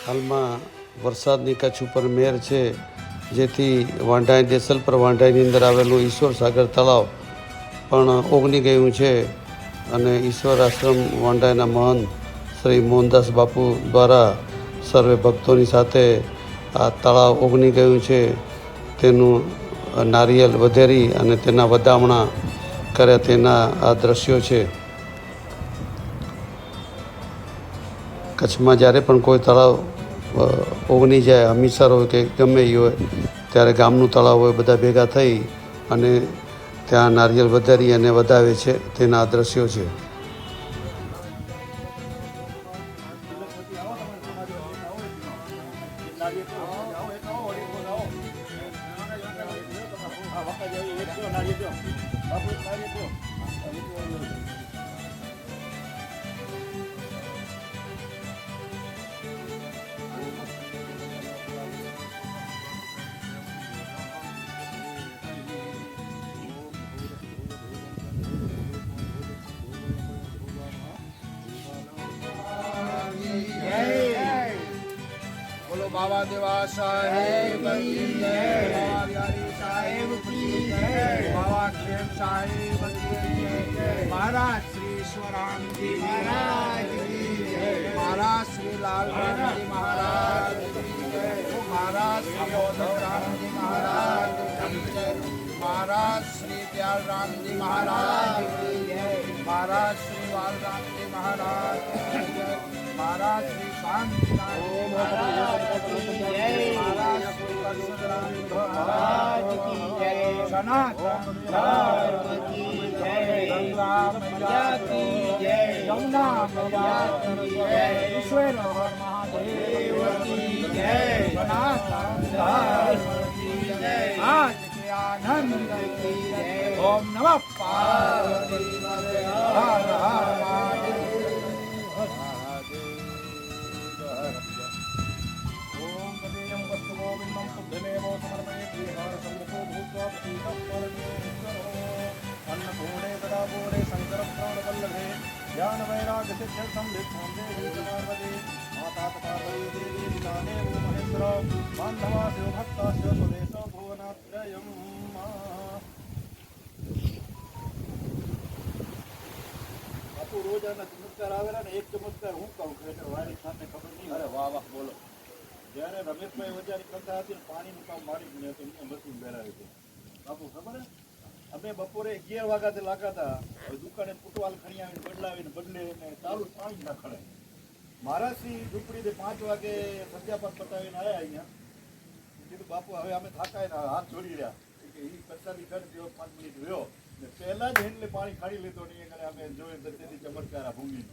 હાલમાં વરસાદની કચ્છ ઉપર મેર છે, જેથી વાંઢાઈ દેસલપર વાંઢાઈની અંદર આવેલું ઈશ્વર સાગર તળાવ પણ ઓગની ગયું છે અને ઈશ્વર આશ્રમ વાંઢાઈના મહંત શ્રી મોહનદાસ બાપુ દ્વારા સર્વે ભક્તોની સાથે આ તળાવ ઓગની ગયું છે તેનું નારિયેલ વધેરી અને તેના વધામણા કર્યા તેના આ દ્રશ્યો છે. કચ્છમાં જ્યારે પણ કોઈ તળાવ ઓગની જાય, હમીસર હોય કે ગમે એ હોય, ત્યારે ગામનું તળાવ હોય બધા ભેગા થઈ અને ત્યાં નારિયેલ વધારી અને વધાવે છે તેના આ દ્રશ્યો છે. बोलो बाबा देवा साहेब की जय, बाबा बिहारी साहेब की जय, बाबा खेम साहेब की जय, महाराज श्री ईश्वराम जी महाराज की जय, महाराज श्री लाल राम जी महाराज की जय, महाराज श्री उद्धव राम जी महाराज की जय, महाराज श्री दयाल राम जी महाराज की जय, महाराज श्री बाल राम जी महाराज की जय, महाराज श्री शांति राम जी महाराज की जय, महाराज श्री परशुराम महाराज की जय, सनातन धर्म की जय, गंगा मैया की जय, यमुना मैया की जय, ईश्वर महादेव की जय, सनातन धर्म की जय, आज के आनंद की जय. ओम नमः पार्वती पते हर हर महादेव. अन्नपूर्णे सदापूर्णे शङ्करप्राणवल्लभे ज्ञान वैराग्य सिद्ध्यर्थं भिक्षां देहि पार्वती माता पार्वती देवी निदाने महेश्वर बान्धवा शिव भक्तास्य स्वदेश भुवनात्रयम्. બાપુ રોજ આના ચમત્કાર આવેલા ને એક ચમત્કાર હું કહું કે વારી સામે ખબર નહીં. અરે વાહ વાહ બોલો. જ્યારે રમેશભાઈ વજારી કરતા હતી પાણીનું કામ મારી જ નહીં હતું, મશીન બેરાવી હતી. બાપુ ખબર હે, અમે બપોરે 11 વાગ્યાથી લાગાતા, દુકાને ફૂટવાલ ખણી આવીને બદલાવીને બદલે ને ચાલુ પાણી ના ખડે. મહારાજથી ઝૂંપડીથી 5 વાગે સત્યાપાત પતાવીને આવ્યા અહીંયા. કીધું બાપુ હવે અમે થાકાય ને હાથ જોડી રહ્યા કે એ પ્રસાદી કરી દો, 5 મિનિટ રહ્યો ને પહેલા જ હેન્ડલે પાણી ખાડી લીધો નહીં. અમે જોયું તેથી ચમત્કાર આ ભૂમિનો.